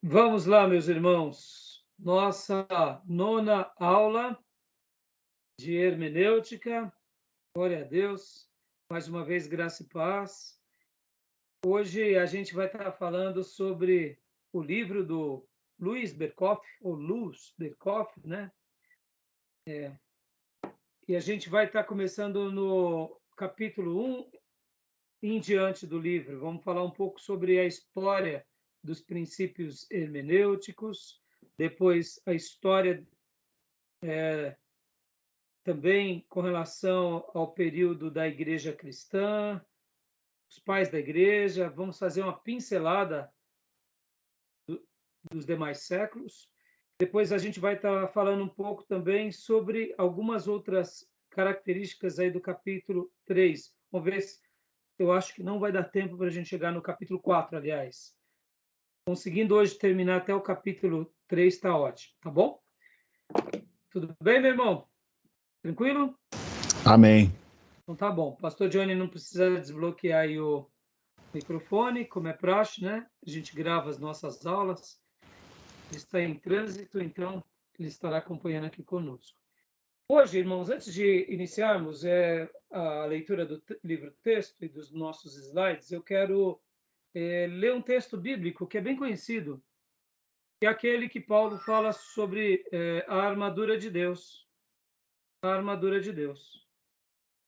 Vamos lá, meus irmãos. Nossa nona aula de hermenêutica. Glória a Deus. Mais uma vez, graça e paz. Hoje a gente vai estar falando sobre o livro do Luiz Berkhoff, ou Luz Berkhoff, né? E a gente vai estar começando no capítulo 1 em diante do livro. Vamos falar um pouco sobre a história dos princípios hermenêuticos, depois a história também com relação ao período da Igreja Cristã, os pais da Igreja. Vamos fazer uma pincelada dos demais séculos. Depois a gente vai estar falando um pouco também sobre algumas outras características aí do capítulo 3. Vamos ver se eu acho que não vai dar tempo para a gente chegar no capítulo 4, aliás. Conseguindo hoje terminar até o capítulo 3, está ótimo, tá bom? Tudo bem, meu irmão? Tranquilo? Amém. Então tá bom. Pastor Johnny não precisa desbloquear aí o microfone, como é praxe, né? A gente grava as nossas aulas. Ele está em trânsito, então ele estará acompanhando aqui conosco. Hoje, irmãos, antes de iniciarmos a leitura do livro texto e dos nossos slides, eu quero ler um texto bíblico que é bem conhecido, que é aquele que Paulo fala sobre a armadura de Deus. A armadura de Deus.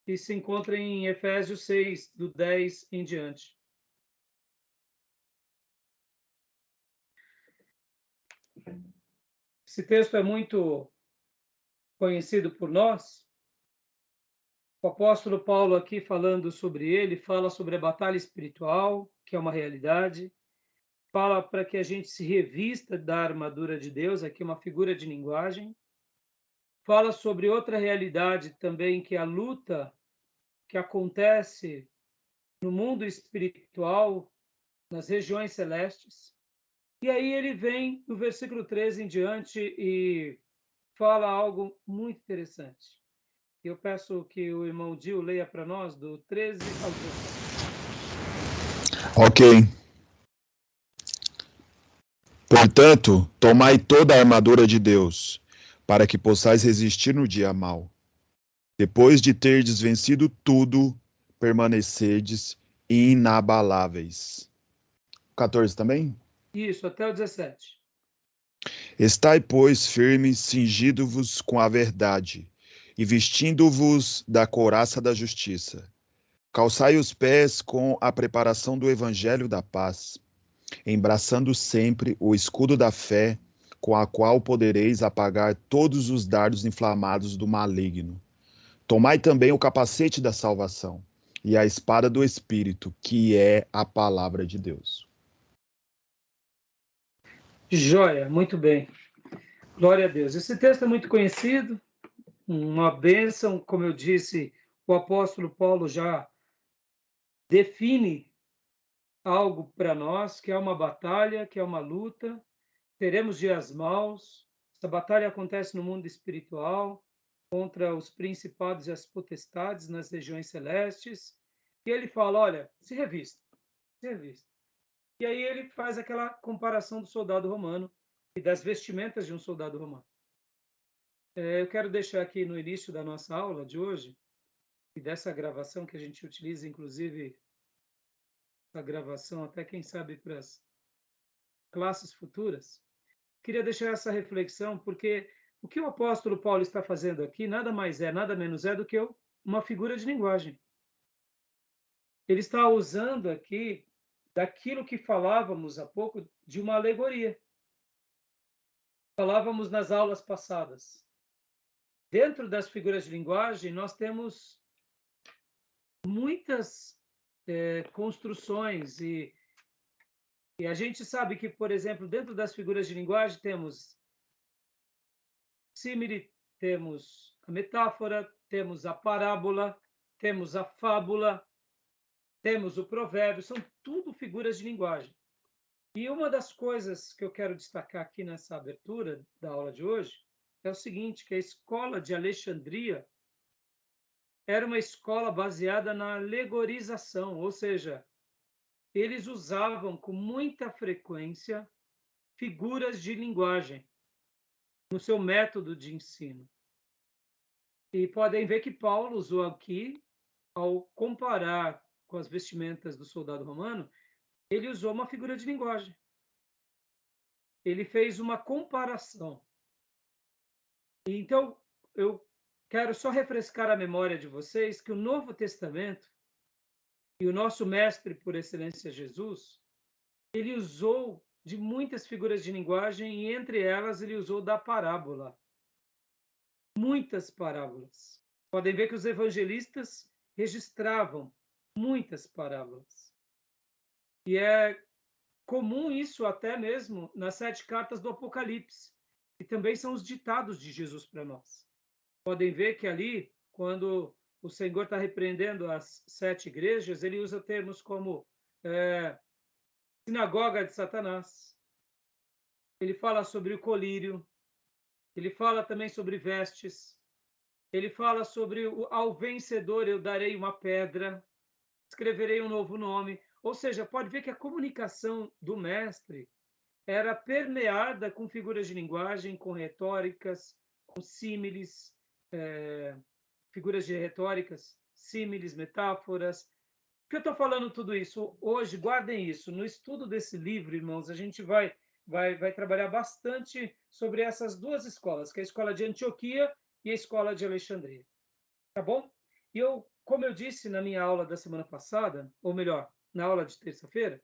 Que se encontra em Efésios 6, do 10 em diante. Esse texto é muito conhecido por nós. O apóstolo Paulo aqui falando sobre ele, fala sobre a batalha espiritual, que é uma realidade. Fala para que a gente se revista da armadura de Deus, aqui é uma figura de linguagem. Fala sobre outra realidade também, que é a luta que acontece no mundo espiritual, nas regiões celestes. E aí ele vem no versículo 13 em diante e fala algo muito interessante. Eu peço que o irmão Gil leia para nós do 13 ao 17. Ok. Portanto, tomai toda a armadura de Deus, para que possais resistir no dia mau. Depois de terdes vencido tudo, permanecerdes inabaláveis. 14 também? Isso, até o 17. Estai, pois, firmes, cingindo-vos com a verdade, e vestindo-vos da couraça da justiça. Calçai os pés com a preparação do evangelho da paz, embraçando sempre o escudo da fé, com a qual podereis apagar todos os dardos inflamados do maligno. Tomai também o capacete da salvação e a espada do Espírito, que é a palavra de Deus. Joia, muito bem. Glória a Deus. Esse texto é muito conhecido, uma bênção, como eu disse, o apóstolo Paulo já define algo para nós, que é uma batalha, que é uma luta, teremos dias maus, essa batalha acontece no mundo espiritual, contra os principados e as potestades nas regiões celestes, e ele fala, olha, se revista, se revista. E aí ele faz aquela comparação do soldado romano e das vestimentas de um soldado romano. Eu quero deixar aqui no início da nossa aula de hoje, e dessa gravação que a gente utiliza, inclusive, a gravação até, quem sabe, para as classes futuras, queria deixar essa reflexão, porque o que o apóstolo Paulo está fazendo aqui nada mais é, nada menos é do que uma figura de linguagem. Ele está usando aqui daquilo que falávamos há pouco de uma alegoria. Falávamos nas aulas passadas. Dentro das figuras de linguagem, nós temos muitas construções e a gente sabe que, por exemplo, dentro das figuras de linguagem temos símile, temos a metáfora, temos a parábola, temos a fábula, temos o provérbio, são tudo figuras de linguagem. E uma das coisas que eu quero destacar aqui nessa abertura da aula de hoje é o seguinte, que a escola de Alexandria era uma escola baseada na alegorização, ou seja, eles usavam com muita frequência figuras de linguagem no seu método de ensino. E podem ver que Paulo usou aqui, ao comparar com as vestimentas do soldado romano, ele usou uma figura de linguagem. Ele fez uma comparação. Então, eu quero só refrescar a memória de vocês que o Novo Testamento e o nosso mestre por excelência, Jesus, ele usou de muitas figuras de linguagem e entre elas ele usou da parábola. Muitas parábolas. Podem ver que os evangelistas registravam muitas parábolas. E é comum isso até mesmo nas 7 cartas do Apocalipse, que também são os ditados de Jesus para nós. Podem ver que ali, quando o Senhor está repreendendo as 7 igrejas, ele usa termos como sinagoga de Satanás. Ele fala sobre o colírio. Ele fala também sobre vestes. Ele fala sobre ao vencedor eu darei uma pedra, escreverei um novo nome. Ou seja, pode ver que a comunicação do mestre era permeada com figuras de linguagem, com retóricas, com símiles, figuras de retóricas, símiles, metáforas. Por que eu estou falando tudo isso? Hoje, guardem isso. No estudo desse livro, irmãos, a gente vai trabalhar bastante sobre essas duas escolas, que é a escola de Antioquia e a escola de Alexandria. Tá bom? E como eu disse na minha aula da semana passada, ou melhor, na aula de terça-feira,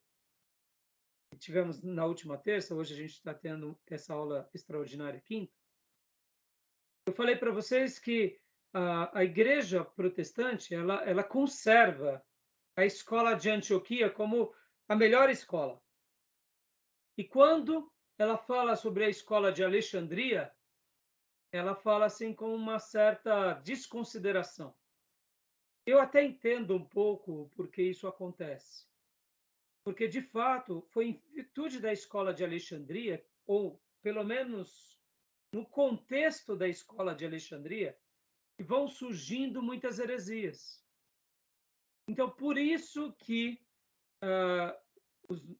que tivemos na última terça, hoje a gente está tendo essa aula extraordinária quinta, eu falei para vocês que a igreja protestante, ela conserva a escola de Antioquia como a melhor escola. E quando ela fala sobre a escola de Alexandria, ela fala assim com uma certa desconsideração. Eu até entendo um pouco por que isso acontece. Porque, de fato, foi em virtude da escola de Alexandria, ou pelo menos no contexto da escola de Alexandria, que vão surgindo muitas heresias. Então, por isso que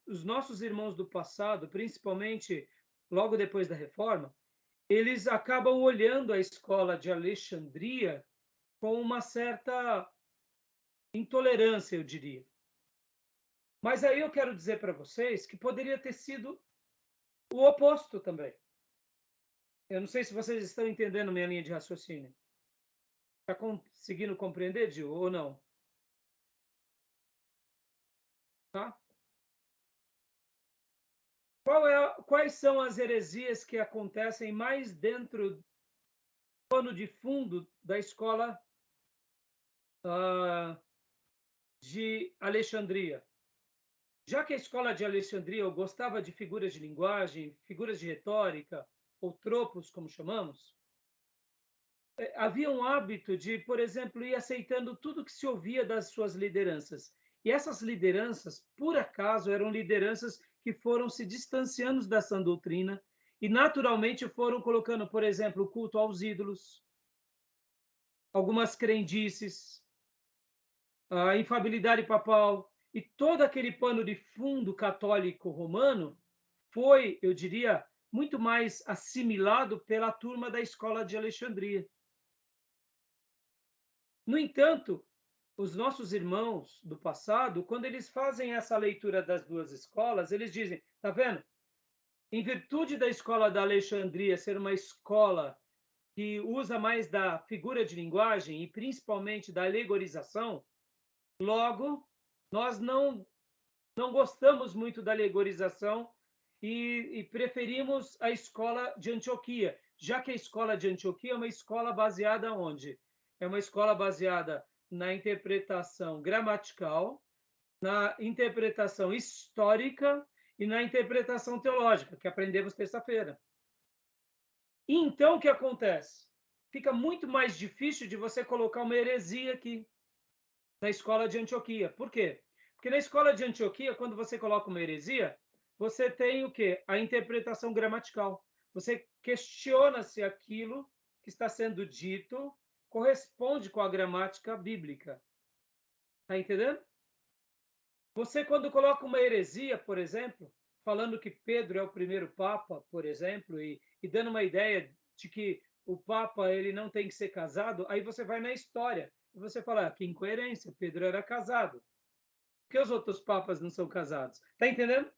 os nossos irmãos do passado, principalmente logo depois da Reforma, eles acabam olhando a escola de Alexandria com uma certa intolerância, eu diria. Mas aí eu quero dizer para vocês que poderia ter sido o oposto também. Eu não sei se vocês estão entendendo minha linha de raciocínio. Está conseguindo compreender, Gil, ou não? Tá? Quais são as heresias que acontecem mais dentro do pano de fundo da escola de Alexandria? Já que a escola de Alexandria gostava de figuras de linguagem, figuras de retórica, ou tropos, como chamamos, havia um hábito de, por exemplo, ir aceitando tudo que se ouvia das suas lideranças. E essas lideranças, por acaso, eram lideranças que foram se distanciando dessa doutrina e, naturalmente, foram colocando, por exemplo, o culto aos ídolos, algumas crendices, a infabilidade papal, e todo aquele pano de fundo católico romano foi, eu diria, muito mais assimilado pela turma da escola de Alexandria. No entanto, os nossos irmãos do passado, quando eles fazem essa leitura das duas escolas, eles dizem, tá vendo? Em virtude da escola da Alexandria ser uma escola que usa mais da figura de linguagem e principalmente da alegorização, logo, nós não gostamos muito da alegorização e preferimos a escola de Antioquia, já que a escola de Antioquia é uma escola baseada onde? É uma escola baseada na interpretação gramatical, na interpretação histórica e na interpretação teológica, que aprendemos terça-feira. E então, o que acontece? Fica muito mais difícil de você colocar uma heresia aqui na escola de Antioquia. Por quê? Porque na escola de Antioquia, quando você coloca uma heresia, você tem o quê? A interpretação gramatical. Você questiona se aquilo que está sendo dito corresponde com a gramática bíblica. Está entendendo? Você, quando coloca uma heresia, por exemplo, falando que Pedro é o primeiro Papa, por exemplo, e dando uma ideia de que o Papa ele não tem que ser casado, aí você vai na história e você fala, que incoerência, Pedro era casado. Por que os outros papas não são casados? Tá entendendo?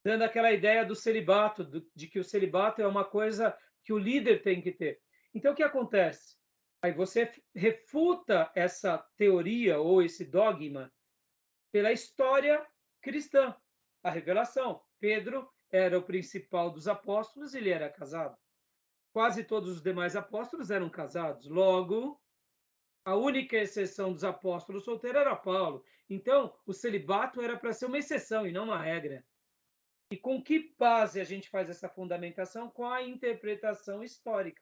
Dando aquela ideia do celibato, de que o celibato é uma coisa que o líder tem que ter. Então, o que acontece? Aí você refuta essa teoria ou esse dogma pela história cristã, a revelação. Pedro era o principal dos apóstolos, ele era casado. Quase todos os demais apóstolos eram casados. Logo, a única exceção dos apóstolos solteiros era Paulo. Então, o celibato era para ser uma exceção e não uma regra. E com que base a gente faz essa fundamentação? Com a interpretação histórica.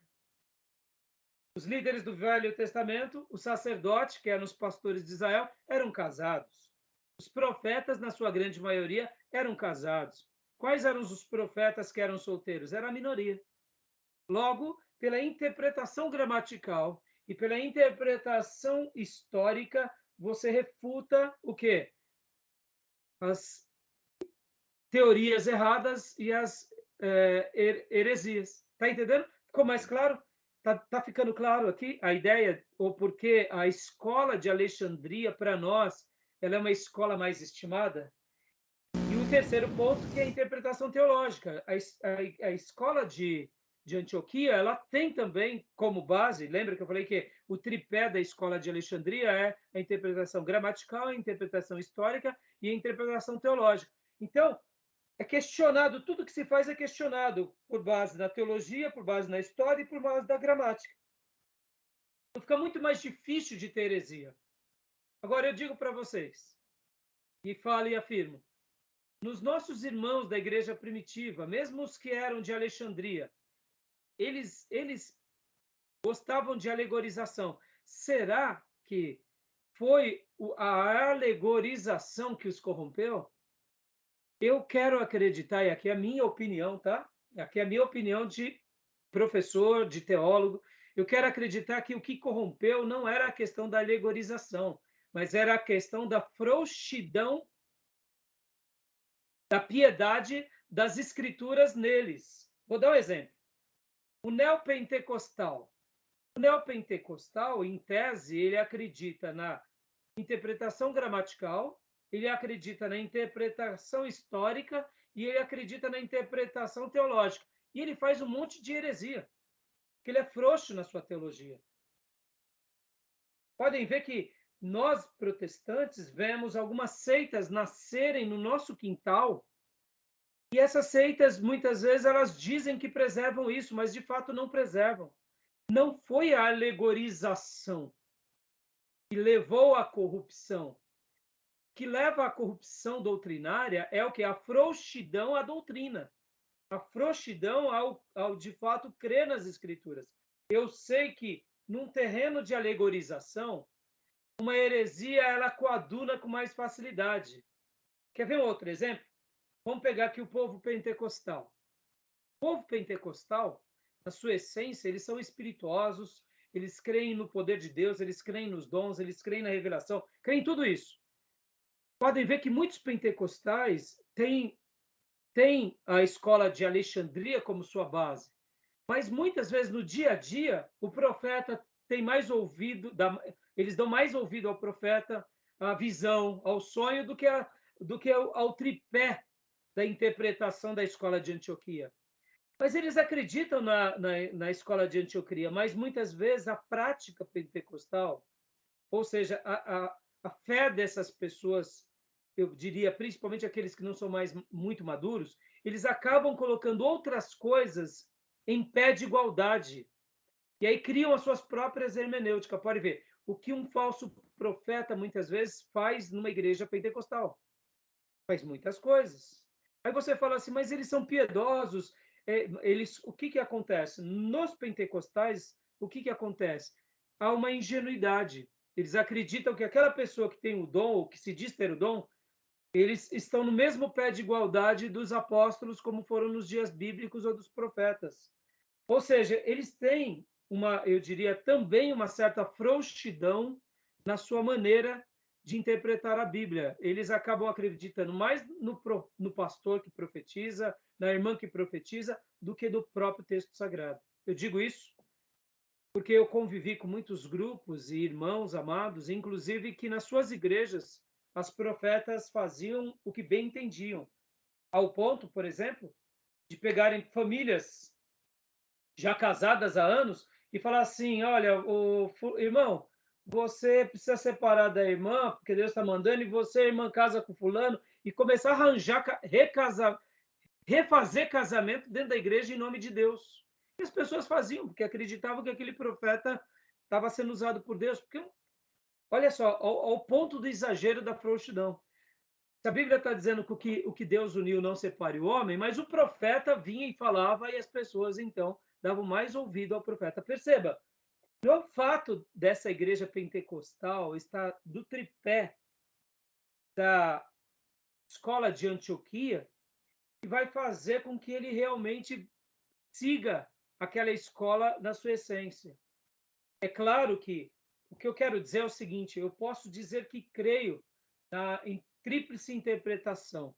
Os líderes do Velho Testamento, os sacerdotes, que eram os pastores de Israel, eram casados. Os profetas, na sua grande maioria, eram casados. Quais eram os profetas que eram solteiros? Era a minoria. Logo, pela interpretação gramatical e pela interpretação histórica, você refuta o quê? As teorias erradas e as heresias. Está entendendo? Ficou mais claro? Tá ficando claro aqui a ideia, ou porque a escola de Alexandria, para nós, ela é uma escola mais estimada? E o terceiro ponto, que é a interpretação teológica. A escola de Antioquia, ela tem também como base, lembra que eu falei que o tripé da escola de Alexandria é a interpretação gramatical, a interpretação histórica e a interpretação teológica. Então, é questionado, tudo que se faz é questionado por base na teologia, por base na história e por base da gramática. Então fica muito mais difícil de ter heresia. Agora eu digo para vocês, e falo e afirmo, nos nossos irmãos da igreja primitiva, mesmo os que eram de Alexandria, eles gostavam de alegorização. Será que foi a alegorização que os corrompeu? Eu quero acreditar, e aqui é a minha opinião, tá? Aqui é a minha opinião de professor, de teólogo. Eu quero acreditar que o que corrompeu não era a questão da alegorização, mas era a questão da frouxidão, da piedade das escrituras neles. Vou dar um exemplo. O neopentecostal. O neopentecostal, em tese, ele acredita na interpretação gramatical, ele acredita na interpretação histórica e ele acredita na interpretação teológica. E ele faz um monte de heresia, porque ele é frouxo na sua teologia. Podem ver que nós, protestantes, vemos algumas seitas nascerem no nosso quintal, e essas seitas, muitas vezes, elas dizem que preservam isso, mas de fato não preservam. Não foi a alegorização que levou à corrupção. O que leva à corrupção doutrinária é o que? A frouxidão à doutrina. A frouxidão ao de fato crer nas escrituras. Eu sei que num terreno de alegorização, uma heresia ela coaduna com mais facilidade. Quer ver um outro exemplo? Vamos pegar aqui o povo pentecostal. O povo pentecostal, na sua essência, eles são espirituosos, eles creem no poder de Deus, eles creem nos dons, eles creem na revelação, creem em tudo isso. Podem ver que muitos pentecostais têm a escola de Alexandria como sua base, mas muitas vezes no dia a dia o profeta tem mais ouvido, eles dão mais ouvido ao profeta, à visão, ao sonho, do que ao tripé da interpretação da escola de Antioquia. Mas eles acreditam na escola de Antioquia, mas muitas vezes a prática pentecostal, ou seja, a fé dessas pessoas, eu diria, principalmente aqueles que não são mais muito maduros, eles acabam colocando outras coisas em pé de igualdade. E aí criam as suas próprias hermenêuticas. Pode ver, o que um falso profeta muitas vezes faz numa igreja pentecostal. Faz muitas coisas. Aí você fala assim, mas eles são piedosos. O que acontece? Nos pentecostais, o que acontece? Há uma ingenuidade. Eles acreditam que aquela pessoa que tem o dom, ou que se diz ter o dom, eles estão no mesmo pé de igualdade dos apóstolos, como foram nos dias bíblicos ou dos profetas. Ou seja, eles têm eu diria, também uma certa frouxidão na sua maneira de interpretar a Bíblia. Eles acabam acreditando mais no pastor que profetiza, na irmã que profetiza, do que do próprio texto sagrado. Eu digo isso porque eu convivi com muitos grupos e irmãos amados, inclusive que nas suas igrejas as profetas faziam o que bem entendiam, ao ponto, por exemplo, de pegarem famílias já casadas há anos e falar assim: olha, irmão, você precisa separar da irmã, porque Deus está mandando, e você, irmã, casa com fulano, e começar a arranjar, refazer casamento dentro da igreja em nome de Deus. E as pessoas faziam, porque acreditavam que aquele profeta estava sendo usado por Deus. Porque, olha só, ao ponto do exagero da frouxidão. Se a Bíblia está dizendo que o que Deus uniu não separe o homem, mas o profeta vinha e falava e as pessoas, então, davam mais ouvido ao profeta. Perceba, não é o fato dessa igreja pentecostal estar do tripé da escola de Antioquia que vai fazer com que ele realmente siga aquela escola na sua essência. É claro que o que eu quero dizer é o seguinte: eu posso dizer que creio em tríplice interpretação.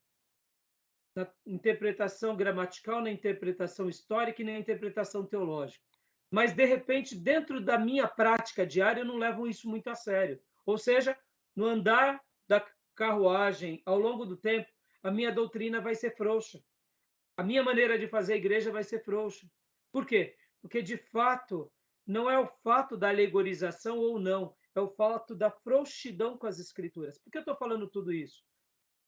Na interpretação gramatical, na interpretação histórica e na interpretação teológica. Mas, de repente, dentro da minha prática diária, eu não levo isso muito a sério. Ou seja, no andar da carruagem, ao longo do tempo, a minha doutrina vai ser frouxa. A minha maneira de fazer a igreja vai ser frouxa. Por quê? Porque, de fato, não é o fato da alegorização ou não, é o fato da frouxidão com as escrituras. Por que eu estou falando tudo isso?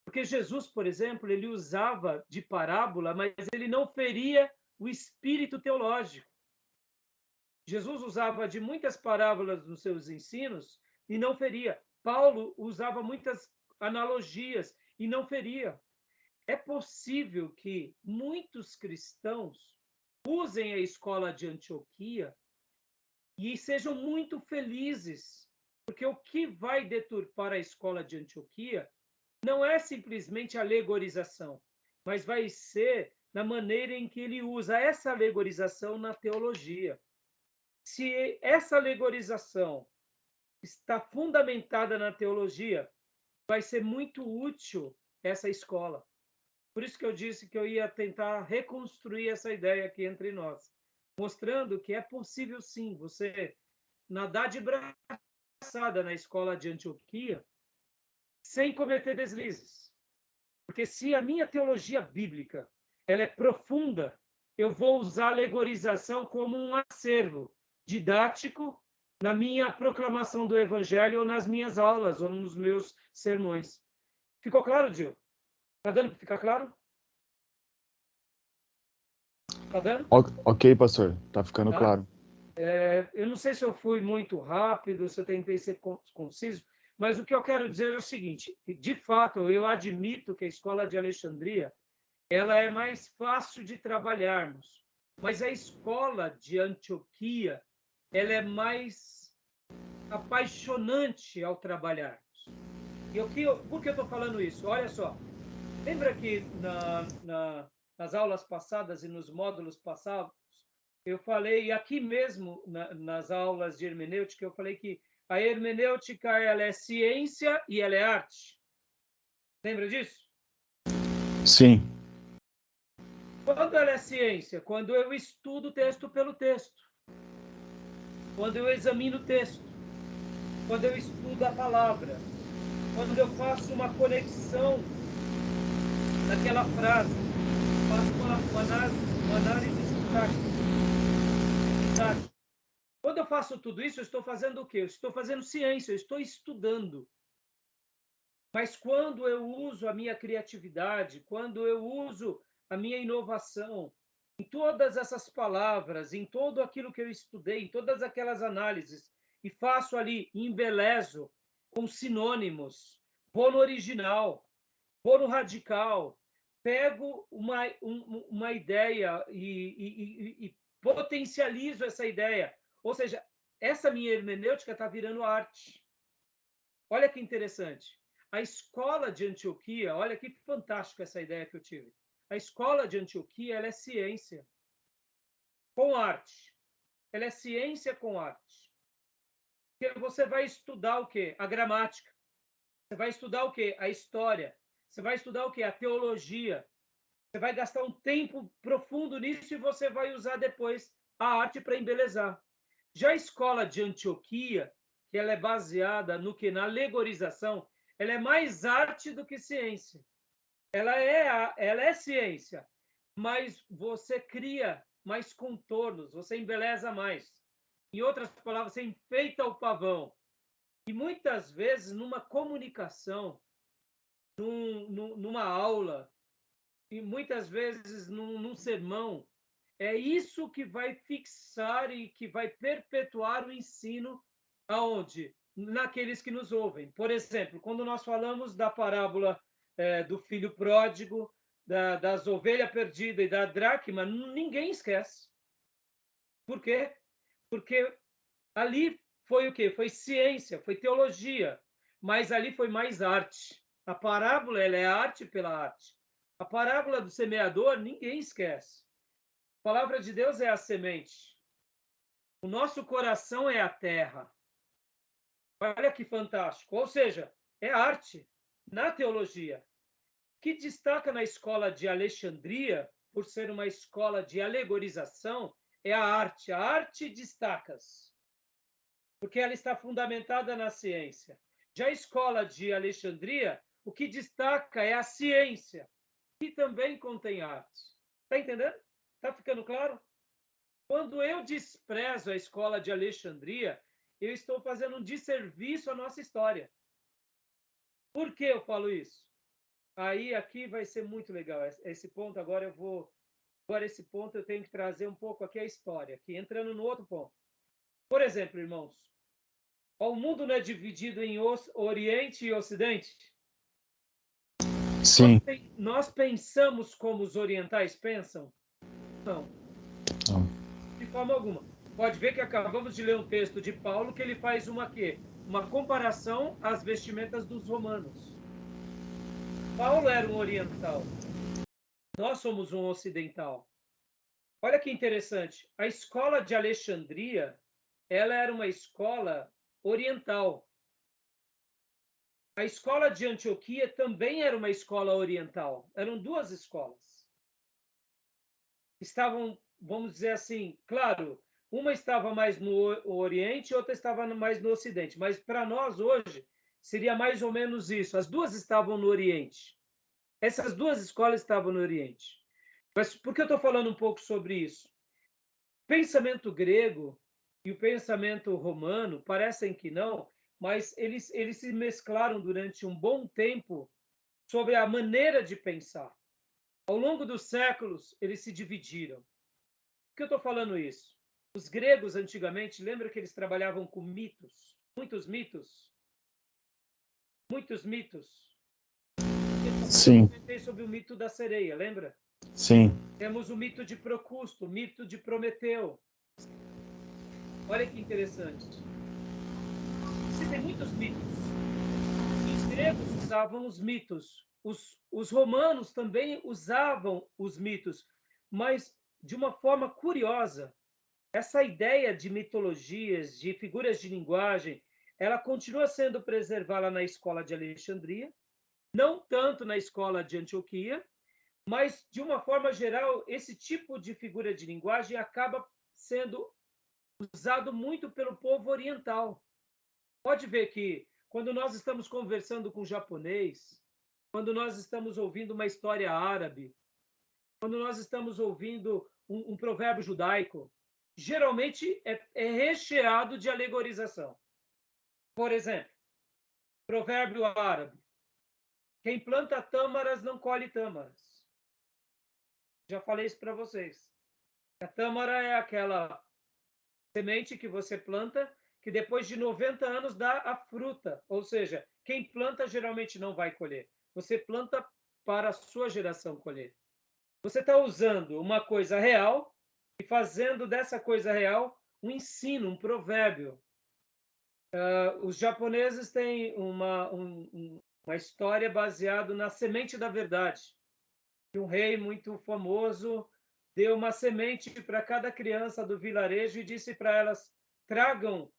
Porque Jesus, por exemplo, ele usava de parábola, mas ele não feria o espírito teológico. Jesus usava de muitas parábolas nos seus ensinos e não feria. Paulo usava muitas analogias e não feria. É possível que muitos cristãos usem a escola de Antioquia e sejam muito felizes, porque o que vai deturpar a escola de Antioquia não é simplesmente alegorização, mas vai ser na maneira em que ele usa essa alegorização na teologia. Se essa alegorização está fundamentada na teologia, vai ser muito útil essa escola. Por isso que eu disse que eu ia tentar reconstruir essa ideia aqui entre nós, mostrando que é possível sim você nadar de braçada na escola de Antioquia sem cometer deslizes. Porque se a minha teologia bíblica ela é profunda, eu vou usar a alegorização como um acervo didático na minha proclamação do evangelho ou nas minhas aulas ou nos meus sermões. Ficou claro, Gil? Está dando para ficar claro? Está dando? Ok, pastor. Está ficando claro. Eu não sei se eu fui muito rápido, se eu tentei ser conciso, mas o que eu quero dizer é o seguinte: de fato, eu admito que a escola de Alexandria ela é mais fácil de trabalharmos, mas a escola de Antioquia ela é mais apaixonante ao trabalharmos. Por que eu estou falando isso? Olha só, lembra que nas aulas passadas e nos módulos passados, eu falei, aqui mesmo nas aulas de hermenêutica, eu falei que a hermenêutica ela é ciência e ela é arte. Lembra disso? Sim. Quando ela é ciência? Quando eu estudo o texto pelo texto. Quando eu examino o texto. Quando eu estudo a palavra. Quando eu faço uma conexão naquela frase. Faço uma análise sintática. Quando eu faço tudo isso, eu estou fazendo o quê? Eu estou fazendo ciência, eu estou estudando. Mas quando eu uso a minha criatividade, quando eu uso a minha inovação, em todas essas palavras, em tudo aquilo que eu estudei, em todas aquelas análises, e faço ali, embelezo com sinônimos, vou no original, vou no radical, pego uma ideia e potencializo essa ideia. Ou seja, essa minha hermenêutica está virando arte. Olha que interessante. A escola de Antioquia, olha que fantástico essa ideia que eu tive. A escola de Antioquia, ela é ciência com arte. Ela é ciência com arte. Porque você vai estudar o quê? A gramática. Você vai estudar o quê? A história. Você vai estudar o quê? A teologia. Você vai gastar um tempo profundo nisso e você vai usar depois a arte para embelezar. Já a escola de Antioquia, que ela é baseada no que? Na alegorização, ela é mais arte do que ciência. Ela é ciência, mas você cria mais contornos, você embeleza mais. Em outras palavras, você enfeita o pavão. E muitas vezes, numa comunicação, numa aula, e muitas vezes num sermão, é isso que vai fixar e que vai perpetuar o ensino aonde? Naqueles que nos ouvem. Por exemplo, quando nós falamos da parábola do filho pródigo, das ovelhas perdidas e da dracma, ninguém esquece. Por quê? Porque ali foi o quê? Foi ciência, foi teologia, mas ali foi mais arte. A parábola ela é arte pela arte. A parábola do semeador, ninguém esquece. A palavra de Deus é a semente. O nosso coração é a terra. Olha que fantástico. Ou seja, é arte na teologia. Que destaca na escola de Alexandria, por ser uma escola de alegorização, é a arte. A arte destaca-se, porque ela está fundamentada na ciência. Já a escola de Alexandria, o que destaca é a ciência, que também contém arte. Está entendendo? Está ficando claro? Quando eu desprezo a escola de Alexandria, eu estou fazendo um desserviço à nossa história. Por que eu falo isso? Aí aqui vai ser muito legal. Esse ponto agora esse ponto eu tenho que trazer um pouco aqui a história, aqui entrando no outro ponto. Por exemplo, irmãos, o mundo não é dividido em Oriente e Ocidente? Sim. Nós pensamos como os orientais pensam? Não. Não. De forma alguma. Pode ver que acabamos de ler um texto de Paulo que ele faz uma comparação às vestimentas dos romanos. Paulo era um oriental. Nós somos um ocidental. Olha que interessante. A escola de Alexandria, ela era uma escola oriental. A escola de Antioquia também era uma escola oriental. Eram duas escolas. Estavam, vamos dizer assim, claro, uma estava mais no Oriente, outra estava mais no Ocidente. Mas para nós hoje seria mais ou menos isso. As duas estavam no Oriente. Essas duas escolas estavam no Oriente. Mas por que eu estou falando um pouco sobre isso? O pensamento grego e o pensamento romano parecem que não, mas eles se mesclaram durante um bom tempo sobre a maneira de pensar. Ao longo dos séculos, eles se dividiram. Por que eu estou falando isso? Os gregos, antigamente, lembra que eles trabalhavam com mitos? Muitos mitos? Muitos mitos. Sim. Eu comentei sobre o mito da sereia, lembra? Sim. Temos o mito de Procusto, o mito de Prometeu. Olha que interessante. Existem muitos mitos. Os gregos usavam os mitos. Os romanos também usavam os mitos, mas de uma forma curiosa. Essa ideia de mitologias, de figuras de linguagem, ela continua sendo preservada na escola de Alexandria, não tanto na escola de Antioquia, mas, de uma forma geral, esse tipo de figura de linguagem acaba sendo usado muito pelo povo oriental. Pode ver que, quando nós estamos conversando com japonês, quando nós estamos ouvindo uma história árabe, quando nós estamos ouvindo um provérbio judaico, geralmente é recheado de alegorização. Por exemplo, provérbio árabe: quem planta tâmaras não colhe tâmaras. Já falei isso para vocês. A tâmara é aquela semente que você planta que depois de 90 anos dá a fruta. Ou seja, quem planta geralmente não vai colher. Você planta para a sua geração colher. Você está usando uma coisa real e fazendo dessa coisa real um ensino, um provérbio. Os japoneses têm uma história baseada na semente da verdade. Um rei muito famoso deu uma semente para cada criança do vilarejo e disse para elas: tragam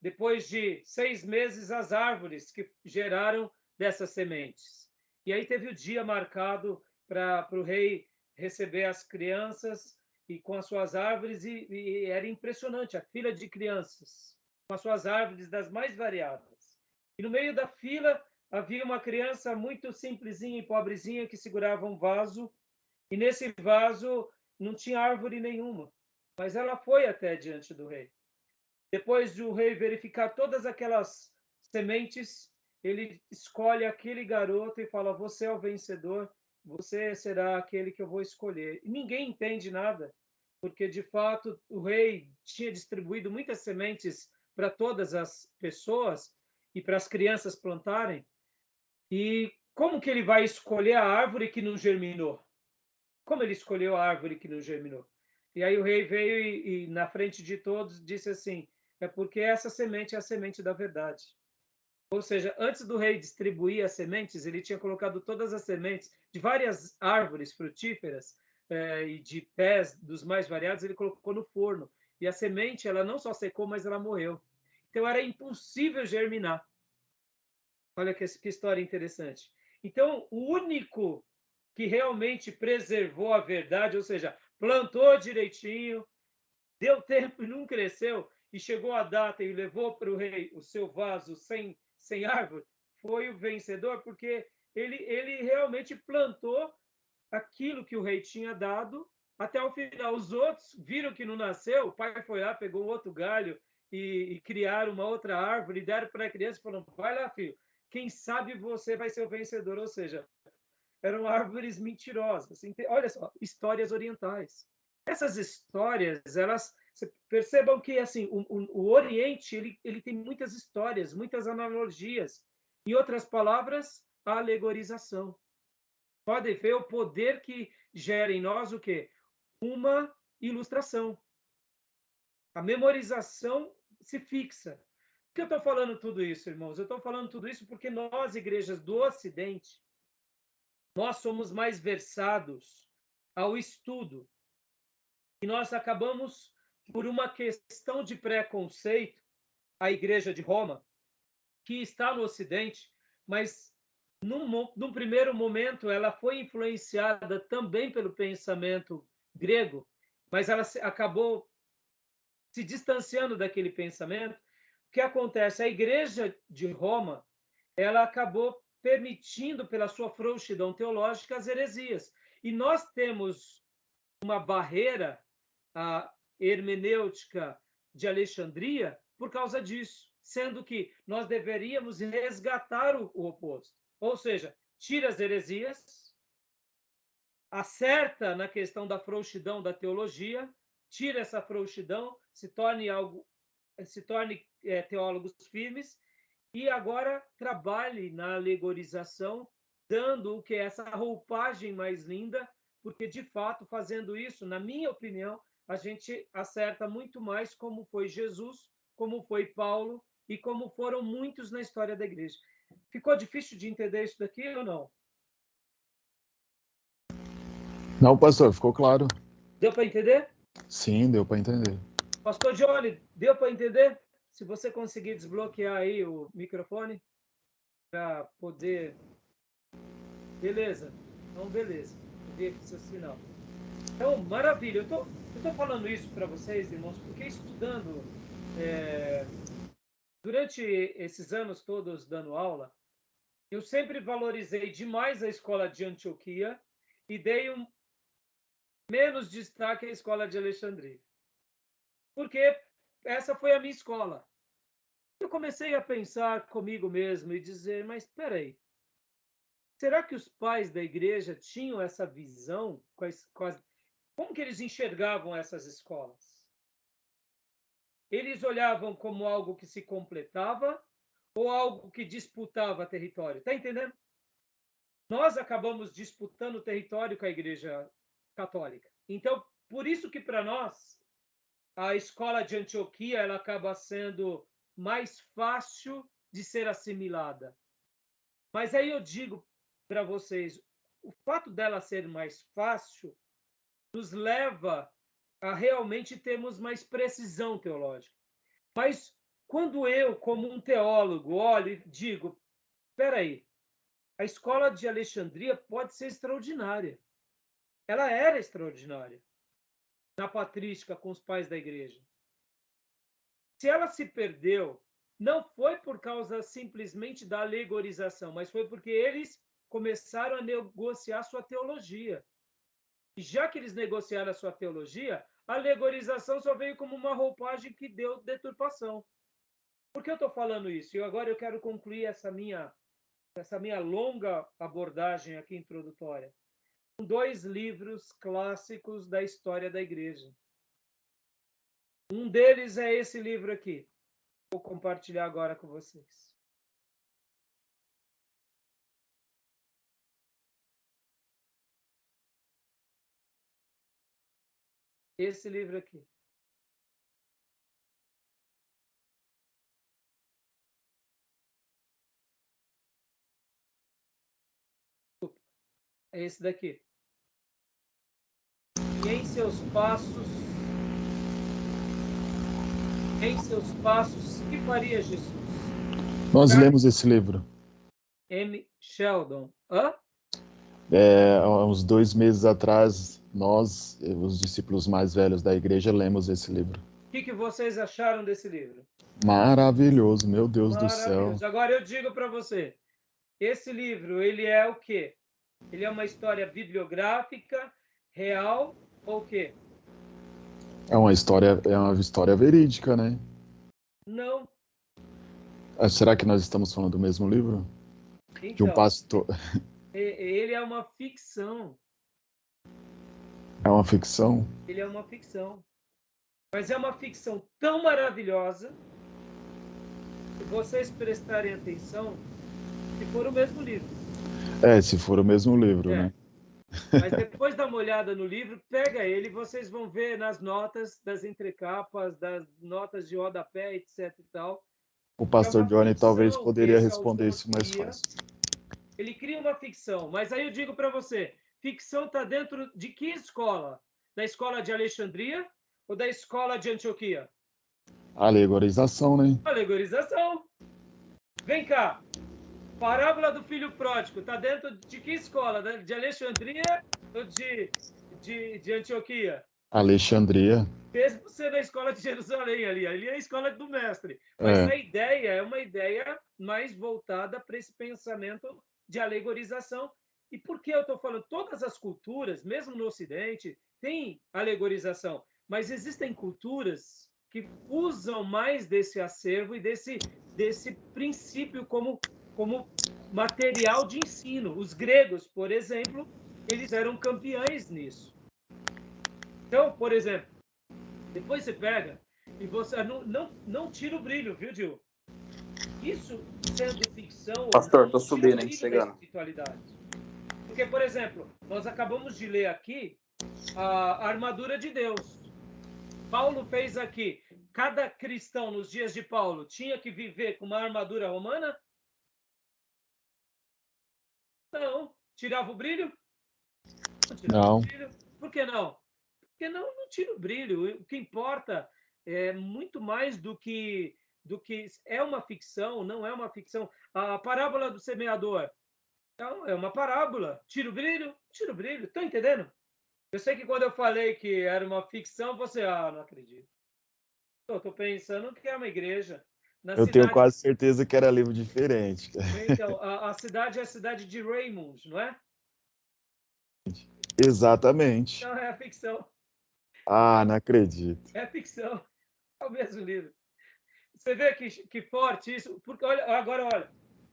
depois de 6 meses, as árvores que geraram dessas sementes. E aí teve o dia marcado para o rei receber as crianças e com as suas árvores, e era impressionante a fila de crianças com as suas árvores das mais variadas. E no meio da fila havia uma criança muito simplesinha e pobrezinha que segurava um vaso, e nesse vaso não tinha árvore nenhuma, mas ela foi até diante do rei. Depois de o rei verificar todas aquelas sementes, ele escolhe aquele garoto e fala: você é o vencedor, você será aquele que eu vou escolher. E ninguém entende nada, porque de fato o rei tinha distribuído muitas sementes para todas as pessoas e para as crianças plantarem. E como que ele vai escolher a árvore que não germinou? Como ele escolheu a árvore que não germinou? E aí o rei veio e na frente de todos disse assim: é porque essa semente é a semente da verdade. Ou seja, antes do rei distribuir as sementes, ele tinha colocado todas as sementes de várias árvores frutíferas e de pés dos mais variados, ele colocou no forno. E a semente, ela não só secou, mas ela morreu. Então era impossível germinar. Olha que história interessante. Então, o único que realmente preservou a verdade, ou seja, plantou direitinho, deu tempo e não cresceu, e chegou a data e levou para o rei o seu vaso sem árvore, foi o vencedor, porque ele realmente plantou aquilo que o rei tinha dado até o final. Os outros viram que não nasceu, o pai foi lá, pegou outro galho e criaram uma outra árvore, e deram para a criança e falaram: vai lá, filho, quem sabe você vai ser o vencedor. Ou seja, eram árvores mentirosas. Olha só, histórias orientais. Essas histórias, elas percebam que assim o Oriente ele tem muitas histórias, muitas analogias. Em outras palavras, a alegorização. Podem ver o poder que gera em nós o quê? Uma ilustração. A memorização se fixa. Por que eu estou falando tudo isso, irmãos? Eu estou falando tudo isso porque nós, igrejas do Ocidente, nós somos mais versados ao estudo. E nós acabamos, por uma questão de preconceito, a Igreja de Roma, que está no Ocidente, mas num primeiro momento ela foi influenciada também pelo pensamento grego, mas ela acabou se distanciando daquele pensamento. O que acontece? A Igreja de Roma, ela acabou permitindo, pela sua frouxidão teológica, as heresias. E nós temos uma barreira, a hermenêutica de Alexandria, por causa disso, sendo que nós deveríamos resgatar o oposto. Ou seja, tira as heresias, acerta na questão da frouxidão da teologia, tira essa frouxidão, se torne teólogos firmes, e agora trabalhe na alegorização, dando o que é essa roupagem mais linda, porque, de fato, fazendo isso, na minha opinião, a gente acerta muito mais como foi Jesus, como foi Paulo e como foram muitos na história da igreja. Ficou difícil de entender isso daqui ou não? Não, pastor, ficou claro. Deu para entender? Sim, deu para entender. Pastor Johnny, deu para entender? Se você conseguir desbloquear aí o microfone para poder... Beleza. Então, beleza. Ver aqui seu sinal. Então, maravilha. Eu tô falando isso para vocês, irmãos, porque estudando durante esses anos todos dando aula, eu sempre valorizei demais a escola de Antioquia e dei menos destaque à escola de Alexandria. Porque essa foi a minha escola. Eu comecei a pensar comigo mesmo e dizer, mas espera aí, será que os pais da igreja tinham essa visão? Como que eles enxergavam essas escolas? Eles olhavam como algo que se completava ou algo que disputava território? Está entendendo? Nós acabamos disputando território com a Igreja Católica. Então, por isso que para nós a escola de Antioquia ela acaba sendo mais fácil de ser assimilada. Mas aí eu digo para vocês, o fato dela ser mais fácil nos leva a realmente termos mais precisão teológica. Mas quando eu, como um teólogo, olho e digo, espera aí, a escola de Alexandria pode ser extraordinária. Ela era extraordinária na patrística com os pais da igreja. Se ela se perdeu, não foi por causa simplesmente da alegorização, mas foi porque eles começaram a negociar sua teologia. E já que eles negociaram a sua teologia, a alegorização só veio como uma roupagem que deu deturpação. Por que eu estou falando isso? E agora eu quero concluir essa minha longa abordagem aqui introdutória com 2 livros clássicos da história da igreja. Um deles é esse livro aqui. Vou compartilhar agora com vocês. Esse livro aqui. É esse daqui. E em seus passos, que faria Jesus? Nós lemos esse livro. M. Sheldon. Hã? Há uns 2 meses atrás, nós, os discípulos mais velhos da igreja, lemos esse livro. O que vocês acharam desse livro? Maravilhoso, meu Deus do céu. Maravilhoso. Agora eu digo para você, esse livro, ele é o quê? Ele é uma história bibliográfica, real ou o quê? É uma história verídica, né? Não. Será que nós estamos falando do mesmo livro? Então, De um pastor. Ele é uma ficção. É uma ficção? Ele é uma ficção. Mas é uma ficção tão maravilhosa que vocês prestarem atenção se for o mesmo livro. Se for o mesmo livro, né? Mas depois dá uma olhada no livro, pega ele, vocês vão ver nas notas das entrecapas, das notas de rodapé, etc. e tal. O pastor Johnny talvez poderia responder isso mais fácil. Ele cria uma ficção, mas aí eu digo para você, ficção está dentro de que escola? Da escola de Alexandria ou da escola de Antioquia? Alegorização, né? Alegorização. Vem cá. Parábola do filho pródigo está dentro de que escola? De Alexandria ou de Antioquia? Alexandria. Mesmo ser na escola de Jerusalém ali é a escola do mestre. Mas a ideia é uma ideia mais voltada para esse pensamento de alegorização. E por que eu estou falando? Todas as culturas, mesmo no Ocidente, têm alegorização. Mas existem culturas que usam mais desse acervo e desse princípio como material de ensino. Os gregos, por exemplo, eles eram campeões nisso. Então, por exemplo, depois você pega e você não tira o brilho, viu, Gil? Isso sendo ficção... Pastor, estou subindo, hein, chegando. Porque, por exemplo, nós acabamos de ler aqui a armadura de Deus. Paulo fez aqui. Cada cristão nos dias de Paulo tinha que viver com uma armadura romana? Não. Tirava o brilho? Não. O brilho. Por que não? Porque não tira o brilho. O que importa é muito mais do que é uma ficção, não é uma ficção. A parábola do semeador. Então, é uma parábola. Tira o brilho? Tira o brilho. Estão entendendo? Eu sei que quando eu falei que era uma ficção, você... não acredito. Estou pensando que é uma igreja. Tenho quase certeza que era livro diferente. Então, a cidade é a cidade de Raymond, não é? Exatamente. Não, é a ficção. Não acredito. É a ficção. É o mesmo livro. Você vê que forte isso? Porque, olha.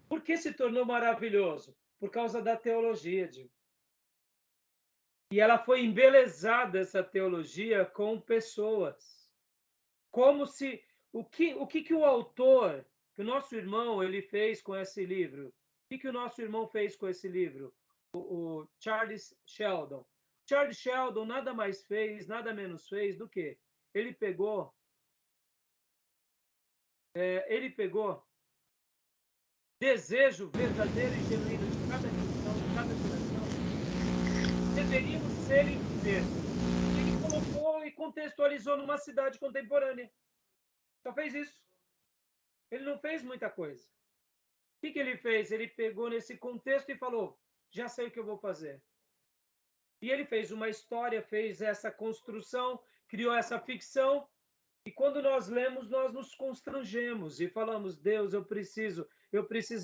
Por que se tornou maravilhoso? Por causa da teologia, Diego. E ela foi embelezada, essa teologia, com pessoas. Como se... O que o autor, que o nosso irmão, ele fez com esse livro? O que o nosso irmão fez com esse livro? O Charles Sheldon. Charles Sheldon nada mais fez, nada menos fez do que ele pegou desejo verdadeiro e genuíno de cada cristão, de cada geração, deveríamos ser e viver. Ele colocou e contextualizou numa cidade contemporânea. Só fez isso. Ele não fez muita coisa. O que ele fez? Ele pegou nesse contexto e falou, já sei o que eu vou fazer. E ele fez uma história, fez essa construção, criou essa ficção, e quando nós lemos, nós nos constrangemos e falamos, Deus, eu preciso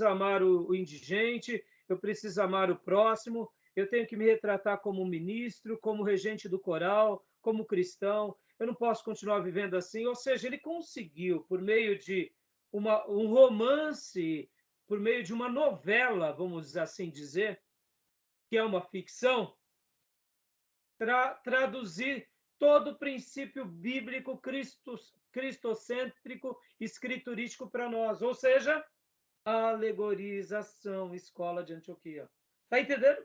amar o indigente, eu preciso amar o próximo, eu tenho que me retratar como ministro, como regente do coral, como cristão, eu não posso continuar vivendo assim. Ou seja, ele conseguiu, por meio de um romance, por meio de uma novela, vamos assim dizer, que é uma ficção, traduzir todo o princípio bíblico cristocêntrico, escriturístico para nós. Ou seja, alegorização, escola de Antioquia. Está entendendo?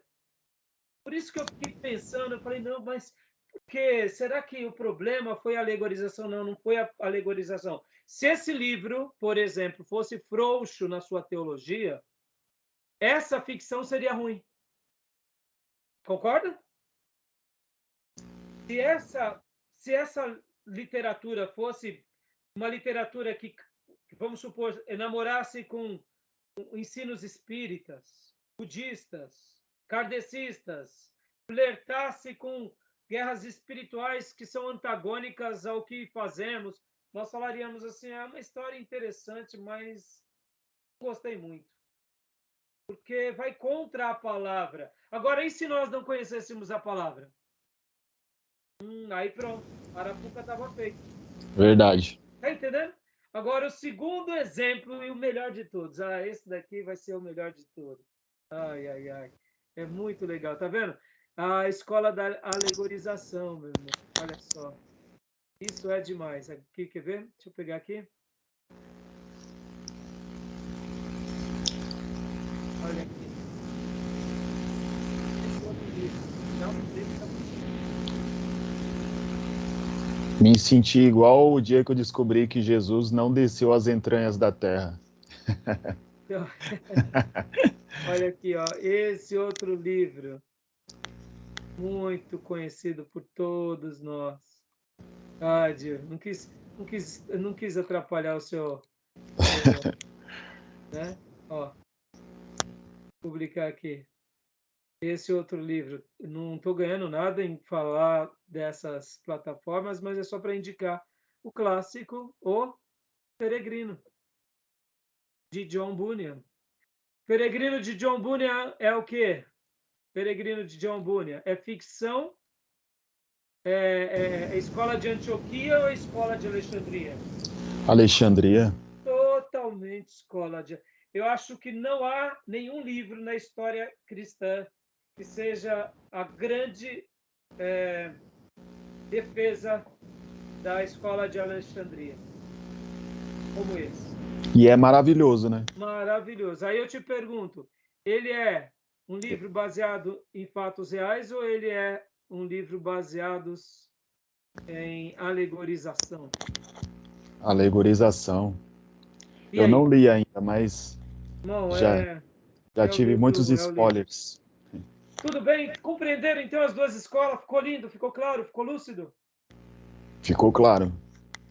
Por isso que eu fiquei pensando, eu falei, não, mas será que o problema foi a alegorização? Não, não foi a alegorização. Se esse livro, por exemplo, fosse frouxo na sua teologia, essa ficção seria ruim. Concorda? Se essa literatura fosse uma literatura que, vamos supor, namorasse com ensinos espíritas, budistas, kardecistas, flertasse com guerras espirituais que são antagônicas ao que fazemos, nós falaríamos assim, é uma história interessante, mas não gostei muito. Porque vai contra a palavra. Agora, e se nós não conhecêssemos a palavra? Aí pronto, a arapuca estava feita. Verdade. Tá entendendo? Agora, o segundo exemplo e o melhor de todos. Esse daqui vai ser o melhor de todos. Ai, ai, ai. É muito legal, tá vendo? A escola da alegorização, meu irmão. Olha só. Isso é demais. Aqui, quer ver? Deixa eu pegar aqui. Olha aqui. Esse outro livro. Dá um livro, tá? Me senti igual o dia que eu descobri que Jesus não desceu às entranhas da terra. Então, olha aqui, ó, esse outro livro, muito conhecido por todos nós. Dio, não quis atrapalhar o seu né? Ó, publicar aqui. Esse outro livro, não estou ganhando nada em falar dessas plataformas, mas é só para indicar o clássico O Peregrino, de John Bunyan. Peregrino de John Bunyan é o quê? Peregrino de John Bunyan é ficção? É escola de Antioquia ou escola de Alexandria? Alexandria. Totalmente escola de... Eu acho que não há nenhum livro na história cristã que seja a grande defesa da escola de Alexandria, como esse. E é maravilhoso, né? Maravilhoso. Aí eu te pergunto, ele é um livro baseado em fatos reais ou ele é um livro baseado em alegorização? Alegorização. E eu aí? Não li ainda, mas Não, já tive muitos spoilers. Tudo bem? Compreenderam então as duas escolas? Ficou lindo? Ficou claro? Ficou lúcido? Ficou claro.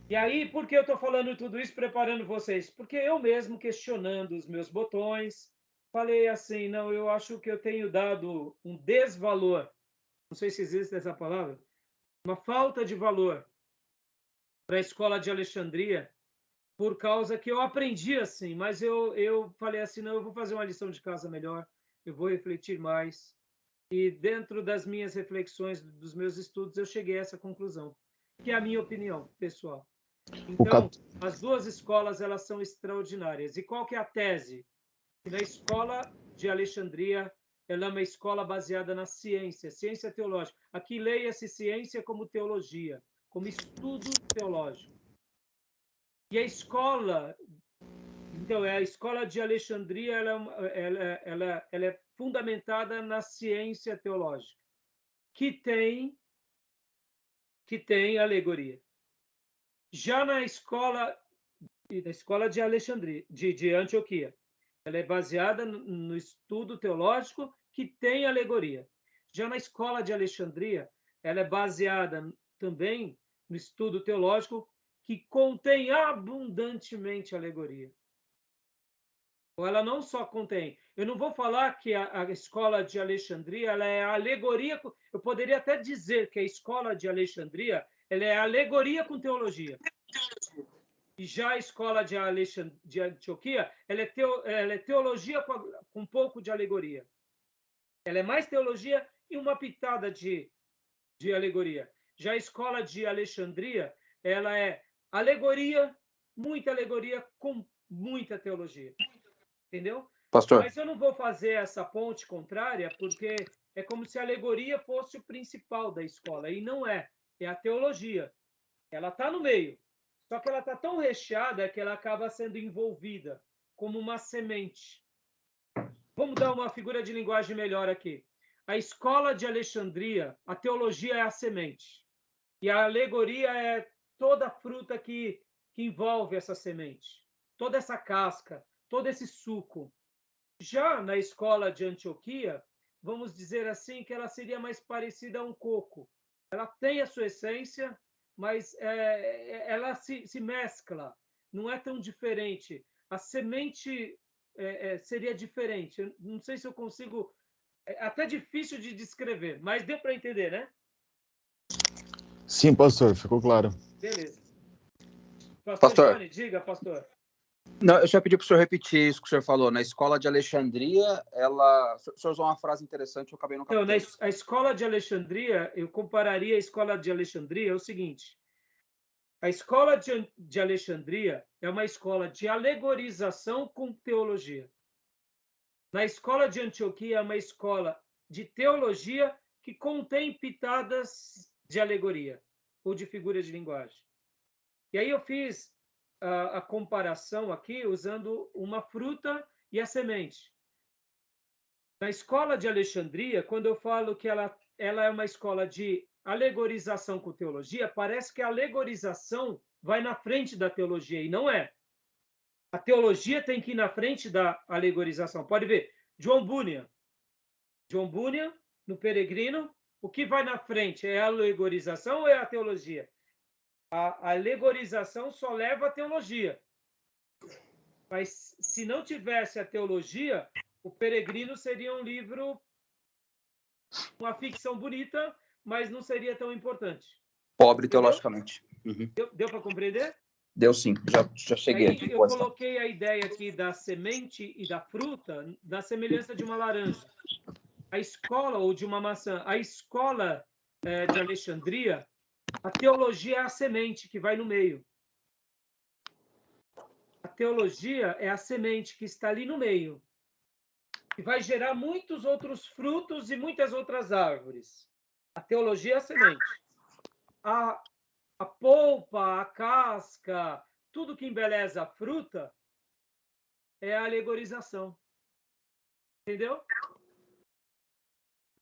E aí, por que eu estou falando tudo isso, preparando vocês? Porque eu mesmo, questionando os meus botões, falei assim, não, eu acho que eu tenho dado um desvalor, não sei se existe essa palavra, uma falta de valor para a escola de Alexandria, por causa que eu aprendi assim, mas eu falei assim, não, eu vou fazer uma lição de casa melhor, eu vou refletir mais. E dentro das minhas reflexões, dos meus estudos, eu cheguei a essa conclusão, que é a minha opinião pessoal. Então, as duas escolas, elas são extraordinárias. E qual que é a tese? Na escola de Alexandria, ela é uma escola baseada na ciência, ciência teológica. Aqui leia-se ciência como teologia, como estudo teológico. E a escola, então, a escola de Alexandria, ela é fundamentada na ciência teológica, que tem alegoria. Já na escola de Alexandria, de Antioquia, ela é baseada no estudo teológico que tem alegoria. Já na escola de Alexandria, ela é baseada também no estudo teológico que contém abundantemente alegoria. Ou ela não só contém. Eu não vou falar que a escola de Alexandria ela é alegoria. Eu poderia até dizer que a escola de Alexandria ela é alegoria com teologia. E já a escola de Antioquia ela é teologia com um pouco de alegoria. Ela é mais teologia e uma pitada de alegoria. Já a escola de Alexandria ela é alegoria, muita alegoria com muita teologia. Entendeu? Pastor. Mas eu não vou fazer essa ponte contrária, porque é como se a alegoria fosse o principal da escola, e não é. É a teologia. Ela está no meio. Só que ela está tão recheada que ela acaba sendo envolvida como uma semente. Vamos dar uma figura de linguagem melhor aqui. A escola de Alexandria, a teologia é a semente. E a alegoria é toda a fruta que envolve essa semente. Toda essa casca, todo esse suco. Já na escola de Antioquia, vamos dizer assim que ela seria mais parecida a um coco. Ela tem a sua essência, mas ela se mescla, não é tão diferente. A semente seria diferente. Eu não sei se eu consigo... É até difícil de descrever, mas deu para entender, né? Sim, pastor, ficou claro. Beleza. Pastor. Johnny, diga, pastor. Não, eu só pedi para o senhor repetir isso que o senhor falou. Na escola de Alexandria, o senhor usou uma frase interessante, eu acabei não captando. Então, a escola de Alexandria, eu compararia a escola de Alexandria, é o seguinte: a escola de Alexandria é uma escola de alegorização com teologia. Na escola de Antioquia é uma escola de teologia que contém pitadas de alegoria ou de figuras de linguagem. E aí eu fiz a comparação aqui usando uma fruta e a semente. Na escola de Alexandria, quando eu falo que ela é uma escola de alegorização com teologia, parece que a alegorização vai na frente da teologia, e não é. A teologia tem que ir na frente da alegorização. Pode ver, John Bunyan. John Bunyan, no Peregrino, o que vai na frente? É a alegorização ou é a teologia? A alegorização só leva a teologia. Mas se não tivesse a teologia, o Peregrino seria um livro, uma ficção bonita, mas não seria tão importante. Pobre teologicamente. Uhum. Deu para compreender? Deu sim, já cheguei aí, aqui. Eu coloquei a ideia aqui da semente e da fruta da semelhança de uma laranja. A escola, ou de uma maçã, a escola de Alexandria, a teologia é a semente que vai no meio. A teologia é a semente que está ali no meio, que vai gerar muitos outros frutos e muitas outras árvores. A teologia é a semente. A polpa, a casca, tudo que embeleza a fruta é a alegorização. Entendeu?